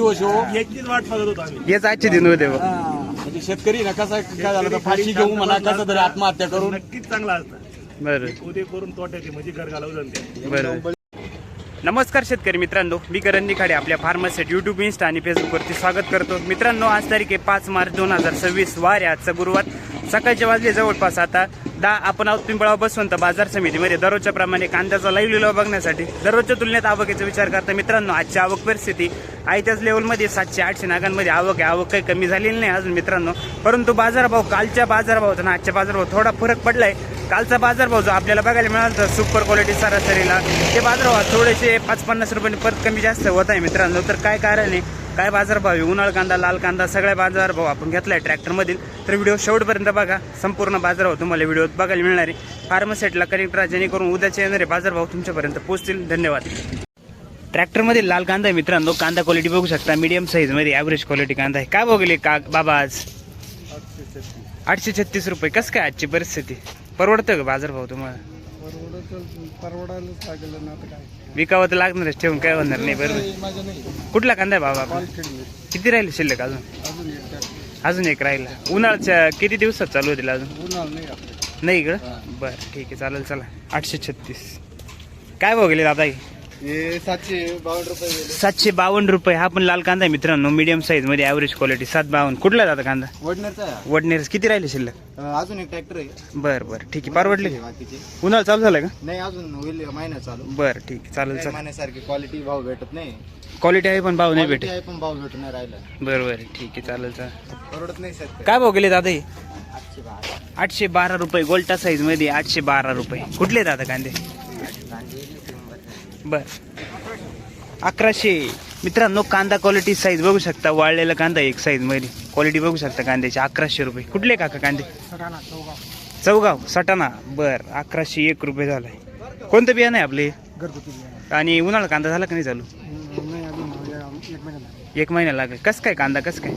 दिवस हो. याचीच वाट बघत होतो आम्ही. हेच आजचे दिन होते बा. म्हणजे शेतकरी ना कसा काय झालं तर फाशी घेऊ म्हणा कसं तरी आत्महत्या करून. नक्कीच चांगला असतं. बरं उद्या करून तोट्याचे म्हणजे घर घालवून ते. बरं. नमस्कार शेतकरी मित्रांनो, मी करण निखाडे आपल्या फार्मसेट यूट्यूब, इंस्टा आणि फेसबुकवरती स्वागत करतो. मित्रांनो, आज तारीख आहे 5 मार्च 2026, वार आहे आजचा गुरुवार. सकाळचे वाजले जवळपास आता 10. आपण आहोत पिंपळाव बसवंत बाजार समितीमध्ये दररोजच्या प्रमाणे कांद्याचा लाईव्ह लिलाव बघण्यासाठी. दररोजच्या तुलनेत आवकेचा विचार करता मित्रांनो, आजची आवक परिस्थिती आहे त्याच लेवलमध्ये 700-800 नागांमध्ये आवक आहे. आवक काही कमी झालेली नाही अजून मित्रांनो, परंतु बाजारभाव कालच्या बाजारभावात आणि आजच्या बाजारभाव थोडा फरक पडलाय. कालचा बाजारभाव जो आपल्याला बघायला मिळाला तर सुपर क्वालिटी सरासरीला ते बाजारभाव थोडेसे 5-50 रुपयांनी परत कमी जास्त होत आहे मित्रांनो. तर काय कारण आहे, काय बाजारभाव आहे, उन्हाळ कांदा, लाल कांदा, सगळ्या बाजारभाव आपण घेतलाय ट्रॅक्टरमधील. तर व्हिडिओ शेवटपर्यंत बघा, संपूर्ण बाजारभाव तुम्हाला व्हिडिओत बघायला मिळणार आहे. फार्मसेटला कनेक्ट राहा, जेणेकरून उद्याचे येणारे बाजारभाव तुमच्यापर्यंत पोहोचतील. धन्यवाद. ट्रॅक्टरमध्ये लाल कांदा आहे मित्रांनो, कांदा क्वालिटी बघू शकता, मीडियम साईजमध्ये ॲव्हरेज क्वालिटी कांदा आहे. काय बघले का बाबा आज 836 रुपये. कसं काय आजची परिस्थिती, परवडतं का बाजारभाव तुम्हाला? परवडायलाच लागलं ना आता काय. विकावं तर लागणारच, ठेवून काय होणार नाही. बरोबर. माझं नाही. कुठला कांदा आहे बाबा? पालखेडले. किती राहिले शिल्लक अजून? अजून एक ट्रॅक्टर. अजून एक राहिला. उन्हाळ्याच्या किती दिवसात चालू होतील अजून? उन्हाळा नाही आपल्याकडे. नाही इकडं. बरं ठीक आहे, चालेल. चला 836. काय भाव गेले दादा? हे 752 रुपये गेले. 752 रुपये. हा पण लाल कांदा आहे मित्रांनो, मीडियम साईज मध्ये ॲव्हरेज क्वालिटी. 752. कुठला दादा कांदा? वडनेरचा आहे. वडनेर. किती राहिले शिल्लक? अजून एक ट्रॅक्टर आहे. बरं बरं ठीक आहे. परवडले. बाकीचे उन्हाळा चालू झाला का? नाही, अजून होईल महिना चालू. बरं ठीक आहे, चालेल. चला, महिन्यासारखी क्वालिटी भाव भेटत नाही. क्वालिटी आहे पण भाव नाही Quality भेटे. आहे पण भाव भेटून नाही राहिला. बरं बरं ठीक आहे, चालेल. चला, परवडत नाही सर. काय भाव गेले दादा? हे 812. 812 रुपये. गोल्टा साईज मध्ये 812 रुपये. कुठले दादा कांदे? बर 1100. मित्रांनो, कांदा क्वालिटी साईज बघू शकता, वाळलेला कांदा एक साईज मध्ये क्वालिटी बघू शकता कांद्याची. 1100 रुपये. कुठले काका कांदे? चौगाव सटाणा. बर 1101 रुपये झालाय. कोणतं बियाणं आहे आपले? घरगुती. आणि उन्हाळा कांदा झाला का नाही चालू? नाही, अजून 1 महिना. 1 महिना लागेल. कसं काय कांदा, कसं काय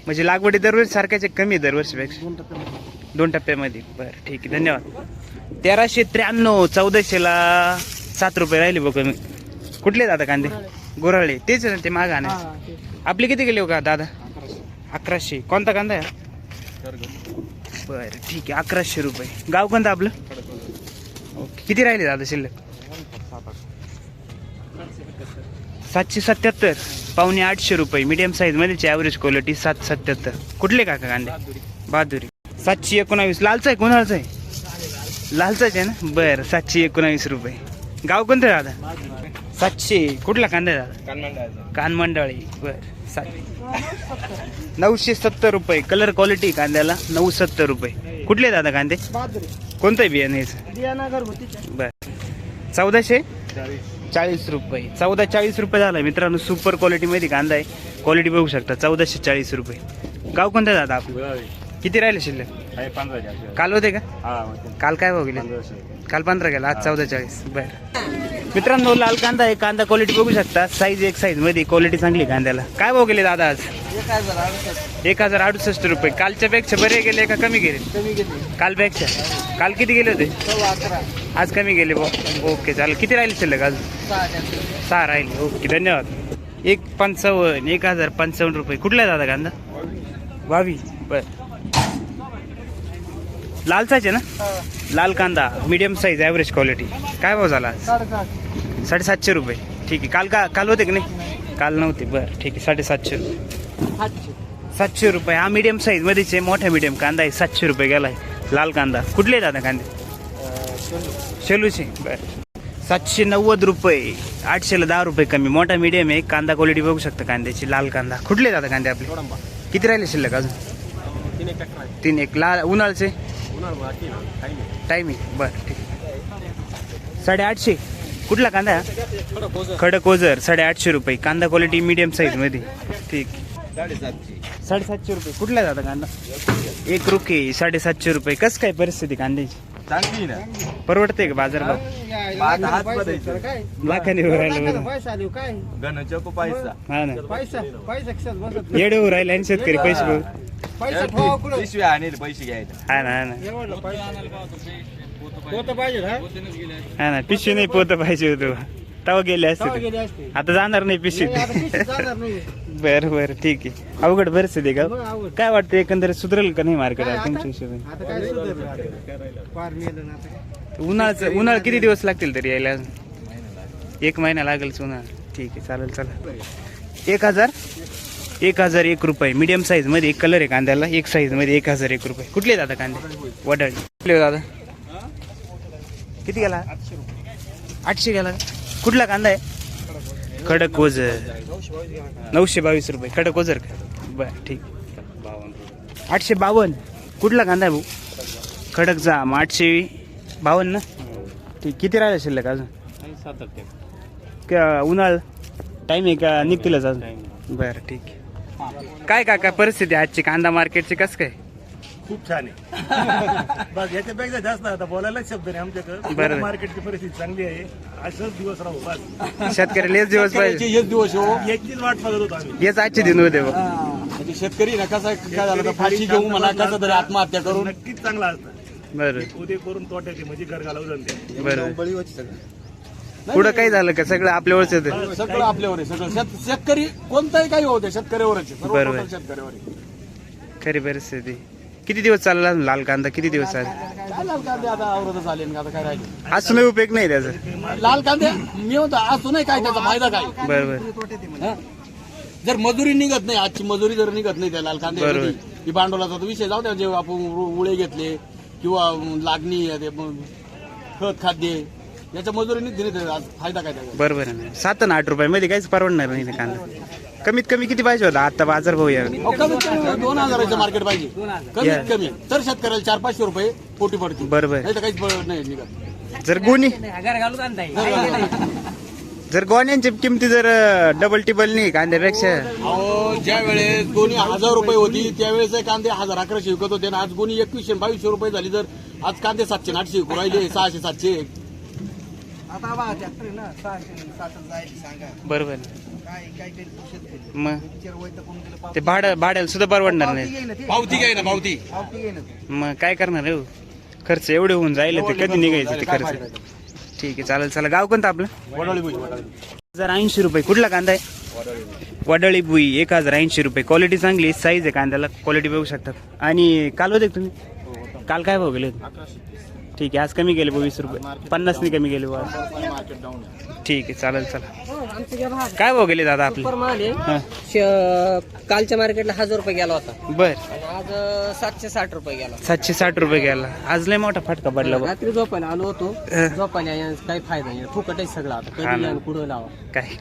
म्हणजे लागवडी दरवर्षी सारख्याचे कमी आहे दरवर्षीपेक्षा? 2 टप्प्यामध्ये. बरं ठीक आहे, धन्यवाद. 1393. 1400ला 7 रुपये राहिले बघ. कुठले दादा कांदे? गोराळे. तेच ना, ते मागा नाही. आपले किती गेले हो का दादा? 1100. कोणता कांदा आहे? बरं ठीक आहे, 1100 रुपये. गाव कोणतं आपलं? ओके. किती राहिले दादा शिल्लक? 777. पावणे 800 रुपये. मीडियम साईज मध्ये ॲव्हरेज क्वालिटी. 777. कुठले काका कांदे? बहादुरी. 719. लालचा आहे कोणाचा आहे? लालचाच आहे ना. बरं 719 रुपये. गाव कोणतं दादा? 700. कुठला कांदा दादा? कानमंडळी. बरं 970 रुपये. कलर क्वालिटी कांद्याला 970 रुपये. कुठले दादा कांदे? कोणतं बियाणं याचं? बरं 1440 रुपये. 1440 रुपये झाला मित्रांनो. सुपर क्वालिटी मध्ये कांदा आहे, क्वालिटी बघू शकता. 1440 रुपये. गाव कोणतं दादा आपलं? किती राहिले शिल्लक? 15. काल होते का? काल काय भाव गेले? काल 15 गेला, आज 1440. बरं मित्रांनो, लाल कांदा आहे. कांदा क्वालिटी बघू शकता, साईज एक साईज मध्ये क्वालिटी चांगली कांद्याला. काय भाव गेले दादा आज? 1068 रुपये. कालच्या पेक्षा बरे गेले का कमी गेले? कमी गेले. कालपेक्षा. काल किती गेले होते? 11. आज कमी गेले भाऊ. ओके चालेल. किती राहिले शिल्लक? आज 6 राहिले. ओके, धन्यवाद. 155. 1055 रुपये. कुठला दादा कांदा? वावी. बर लालचाच आहे ना. लाल कांदा मीडियम साईज ॲव्हरेज क्वालिटी. काय भाव झाला? 750 रुपये. ठीक आहे. काल होते की नाही? काल नव्हते. बरं ठीक आहे, 750 रुपये. 700 रुपये. हा मीडियम साईज मध्येच आहे, मोठा मीडियम कांदा आहे. 700 रुपये गेलाय लाल कांदा. कुठले दादा कांदे? शेलूचे. बरं 790 रुपये. 800ला 10 रुपये कमी. मोठा मीडियम आहे. कांदा क्वालिटी बघू शकता कांद्याची. लाल कांदा. कुठले दादा कांदे आपले? किती राहिले शिल्लक अजून? 3-1. लाल उन्हाळचे टायमिंग. बरं ठीक आहे. 850. कुठला कांदा? खडकोजर. 850 रुपये. कांदा क्वालिटी मीडियम साईज मध्ये. ठीक. 750 रुपये. कुठला दादा कांदा? 1 रुपये. 750 रुपये. कसं काय परिस्थिती कांद्याची? चांगली ना. परवडते का बाजारभाव? लाखाने राहिलं. हा ना, येडे हो राहिले आणि शेतकरी पैसे बघू. पिशवी आणेल पैसे घ्यायला. हा ना, हा ना, पिशवी नाही पोत पाहिजे होतो. तेव्हा गेले असते तेव्हा ते. गेले असते. आता जाणार नाही पिशवीत. नाही, आता पिशवीत जाणार नाही. बरं बरं ठीक आहे. अवघड परिस्थिती आहे मग का अवघड. काय वाटतं एकंदरीत सुधरेल का नाही मार्केट काय तुमच्या आता? हिशोबाने? आता काय सुधारलं? पार मेलं ना आता काय. उन्हाळा किती दिवस लागतील तरी यायला? 1 महिना लागेल उन्हाळा. ठीक आहे चालेल चला. 1,001 रुपये मीडियम साईज मध्ये एक कलर आहे कांद्याला. एक साईज मध्ये 1,001 रुपये. कुठले दादा कांदे? वडाळी. कुठले दादा? किती गेला? 800 गेला. कुठला कांदा आहे? खडक ओझर. 922 रुपये खडक ओझर का? बरं ठीक. 852. कुठला कांदा आहे भाऊ? खडक जाम 852 ना. ठीक. किती राहिला शिल्लक अजून? उन्हाळ टाईम आहे का निघतीलच अजून? बरं ठीक आहे. काय काका परिस्थिती आजची कांदा मार्केटची कसं काय? खूप छान आहे. बस याच्यापेक्षा जास्त आता बोलायलाच शब्द नाही आमच्याकडे. बरं. मार्केटची परिस्थिती चांगली आहे. असेच दिवस राहू बस. शेतकऱ्याला हेच दिवस पाहिजे. हेच दिवस हो. याचीच वाट बघत होतो आम्ही. हेच आजचे दिन होते बघ. म्हणजे शेतकरी ना कसा काय झालं तर फाशी घेऊ म्हणा कसं तरी आत्महत्या करून नक्कीच चांगला असतं. बरं उद्या करून तोट्याचे म्हणजे घर घालवून जाते. बरं. पुढं काही झालं का सगळं आपल्यावरच येतं. सगळं आपल्यावर आहे. सगळं शेतकरी कोणताही काही होते शेतकऱ्यावरच आहे. सर्व बरोबर. total शेतकऱ्यावर आहे. खरी परिस्थिती. किती दिवस चालला लाल कांदा? किती दिवस चालला? काय लाल कांदे आता आवरतच आले ना, आता काय राहिले असूनही उपयोग नाही त्याचा. लाल कांदे मी म्हणतो असू नाही काय त्याचा फायदा काय? बरोबर. हं? जर मजुरी निघत नाही, आजची मजुरी जर निघत नाही त्या लाल कांद्यामध्ये, बरोबर. ही भांडवलाचा तो विषय जाऊ द्या. जेव्हा आपण उळे घेतले किंवा लागणी ते खत खाद्य याच्या मजुरी निघते नाही, आज फायदा काय त्याचा? बरोबर आहे ना. 7 आणि 8 रुपयामध्ये काहीच परवडणार नाही ते कांदा. कमीत कमी किती पाहिजे होता आता बाजार भाऊ या? अहो, कमीत कमी 2,000चं मार्केट पाहिजे. कमीत कमी तर शेतकऱ्याला 400-500 रुपये पोटी पडतील. बरोबर. नाही तर काहीच पडत नाही निघत. जर गुणी जर गोण्यांची किमती जर डबल टिबल नाही कांद्यापेक्षा. अहो, ज्या वेळेस गोणी 1,000 रुपये होती त्यावेळेस कांदे 1,000-1,100 विकत होते ना. आज गोणी 2100-2200 रुपये झाली. तर आज कांदे 700-800 विकू राहिले, 600-700. आता बा ट्रॅक्टर आहे ना 660 जायची सांगा. बरोबर. काय काय काही शेतकरी मग विचार वय तर कोण गेलं ते भाड्याला सुद्धा परवडणार नाही. पावती घ्याय ना पावती. पावती घे ना ते. मग काय करणार आहे हो? खर्च एवढे होऊन जाईल ते कधी निघायचं ते खर्च. ठीक आहे चालेल. चला गाव कोणतं आपलं? वडाळी भुई. 1,080 रुपये. कुठला कांदा आहे? वडाळी बुई. 1,080 रुपये. क्वालिटी चांगली साईज आहे कांद्याला. क्वालिटी बघू शकतात. आणि काल होते का तुम्ही? काल काय भाव गेले? ठीक आहे. आज कमी गेले 20 रुपये. 50 कमी गेले बुवा. ठीक आहे चालेल. चला काय भाव गेले दादा आपले? हा. कालच्या मार्केटला 1,000 रुपये गेला होता बर. आणि आज 760 रुपये गेला. 760 रुपये गेला. आज लय मोठा फटका पडला बा. रात्री झोपायला आलो होतो. हा. झोपायला येण्यास काही फायदा नाही. फुकट आहे सगळं. आता हा कधी ना. आणि कुठं लावा.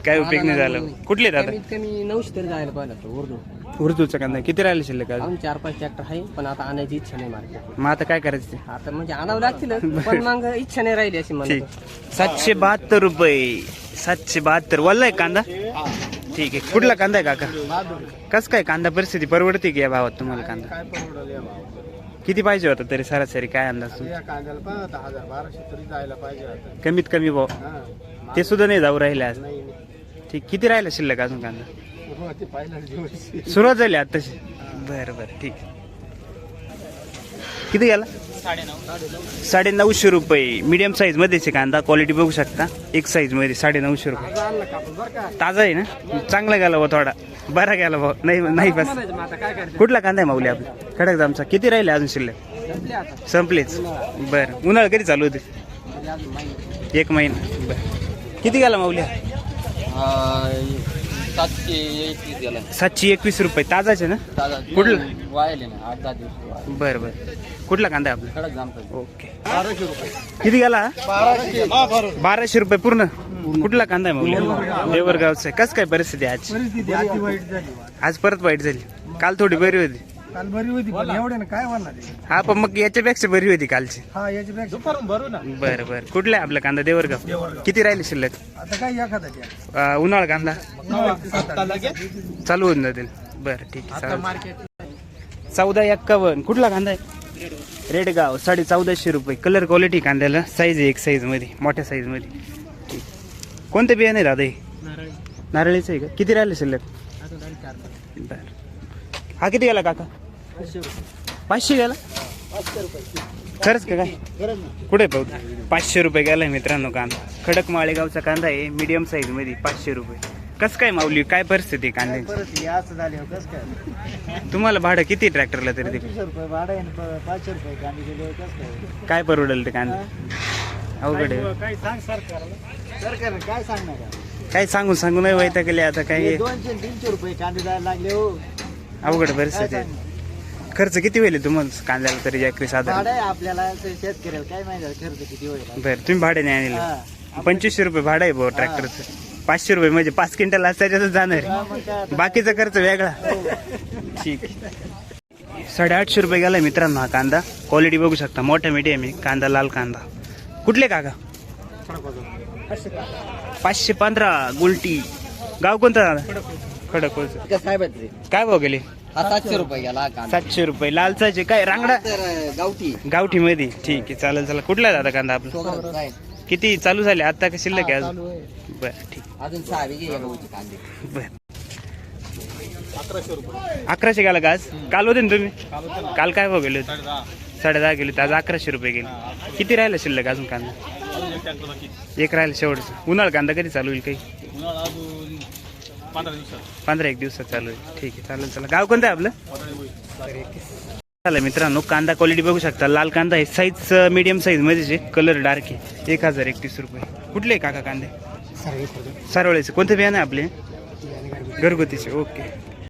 काय उपयोग नाही झाला. कुठले दादा? कमीत कमी 900 तरी जायला पाहिजे होतं उर्दू. उर्दूचा कांदा किती राहिले शिल्लक आज? अजून 4-5 ट्रॅक्टर आहे पण आता आणायची इच्छा नाही मार्केट. मग आता काय करायचं ते? आता म्हणजे आणावं लागतील पण मग इच्छा नाही राहिली अशी ठीक. म्हणतो. 772 रुपये. 772. वल्ला आहे कांदा? ठीक आहे. कुठला कांदा आहे काका? कस काय कांदा परिस्थिती परवडते की या भावात तुम्हाला कांदा? काय परवडलं या भाव? किती पाहिजे होता तरी सरासरी काय अंदाज तुमचा? या कांद्याला पण 1,000-1,200 तरी जायला पाहिजे आता. कमीत कमी भाव हा. ते सुद्धा नाही जाऊ राहिले आज. नाही ठीक. किती राहिला शिल्लक अजून कांदा? ते पहिल्याच दिवशी सुरुवात झाली आताशी. बरं बरं ठीक. किती गेला? 950 रुपये. मीडियम साईज मध्येच आहे कांदा. क्वालिटी बघू शकता. एक साईज मध्ये 950 रुपये. आणलं कापून बरं का. ताजा आहे ना? चांगला गेला भाऊ. थोडा बरा गेला भाऊ. नाही बस. कुठला कांदा आहे माऊली आपला? खडक जामचा. किती राहिले अजून शिल्लक? संपलेच. बरं. उन्हाळा कधी चालू होते? 1 महिना. बरं. किती गेला माऊली? 721 गेला. 721 रुपये. ताजाच आहे ना? कुठला? वायले ना 8-10 दिवस. बरं बरं. कुठला कांदा आहे आपला? खडक जामतो. ओके. किती गेला? 1200 रुपये पूर्ण. कुठला कांदा आहे मग? देवरगावचा आहे. कसं काय परिस्थिती आज? परिस्थिती अति वाईट झाली. आज परत वाईट झाली. काल थोडी बरी होती. काल बरी होती पण एवढे ना काय म्हणणार आहे? हा पण मग याच्यापेक्षा बरी होती कालची. हा याच्यापेक्षा दुपारून भरू ना. बरं बरं. कुठला आहे आपला कांदा? देवरगाव. किती राहिले शिल्लक? आता काय एखादा द्या. उन्हाळा कांदा 7-8 चालू होऊन जातील. बरं ठीक आहे. 1451. कुठला कांदा आहे? रेडगाव. 1450 रुपये. कलर क्वालिटी कांद्याला. साईज आहे एक साईज मध्ये. मोठ्या साईज मध्ये. ठीक. कोणते बियाणे आहे दादा हे? नारळीचं आहे का? किती राहिले शिल्लक? बरं. हा किती गेला काका? 500 गेला. खरंच का काय कुठे पाहू 500 रुपये गेलाय मित्रांनो कांदा. खडक माळेगावचा कांदा आहे मीडियम साईज मध्ये 500 रुपये. कसं काय माऊली काय परिस्थिती आहे कांद्याची? परत असं झाले कसं काय तुम्हाला भाडं किती ट्रॅक्टरला तरी ते 25 रुपये भाडं आहे आणि 500 रुपये कांदे दिले कसं काय काय परवडेल ते कांदे? अवघड आहे. काही सांग सरकारला. सरकार काय सांगणार आहे? काय सांगू नाही व्हायता गेले आता काय 200-300 रुपये कांदे जायला लागले हो. अवघड परिस्थिती आहे. खर्च किती होईल तुम्हाला कांद्याला तरी एकरी साधारण? भाडं आहे आपल्याला शेतकऱ्याला काय माहिती आहे खर्च किती होईल. बरं तुम्ही भाड्याने आणले 2500 रुपये भाडं आहे भाऊ ट्रॅक्टरचं. 500 रुपये म्हणजे 5 क्विंटल त्याच्यातच जाणार आहे. बाकीचा खर्च वेगळा. ठीक 850 रुपये गेला मित्रांनो हा कांदा. क्वालिटी बघू शकता मोठा मीडियम आहे कांदा. लाल कांदा कुठले काका? 515 गुलटी. गाव कोणतं दादा? खडकवळचं. साहेबाचे काय भाव गेले? हा 700 रुपये गेला हा कांदा. 700 रुपये. लालचाचे काय रांगडा तर गावठी गावठी मध्ये? ठीक आहे चालेल. चला कुठला दादा कांदा आपला? सोबत आहे. किती चालू झाले आता का शिल्लक आहे चालू अजून? आहे. बरं ठीक. अजून 6 बिघे या गहूचे कांदे. बर 1100 गेला का आज? काल होते ना तुम्ही? काल काय भाव गेले होते? 10.5 गेले होते. आज 1100 रुपये गेले. किती राहिलं शिल्लक अजून कांदा? एक राहिलं शेवटचं. उन्हाळा कांदा कधी चालू होईल? काही 15-1 दिवसात चालू आहे. ठीक आहे चालेल. चला गाव कोणतं आहे आपलं? चालेल मित्रांनो कांदा क्वालिटी बघू शकता. लाल कांदा आहे साईज मीडियम साईज मध्ये. कलर डार्क आहे. 1031 रुपये. कुठले काका कांदे? सरवळेचे. कोणते बियाणे आपले? घरगुतीचे. ओके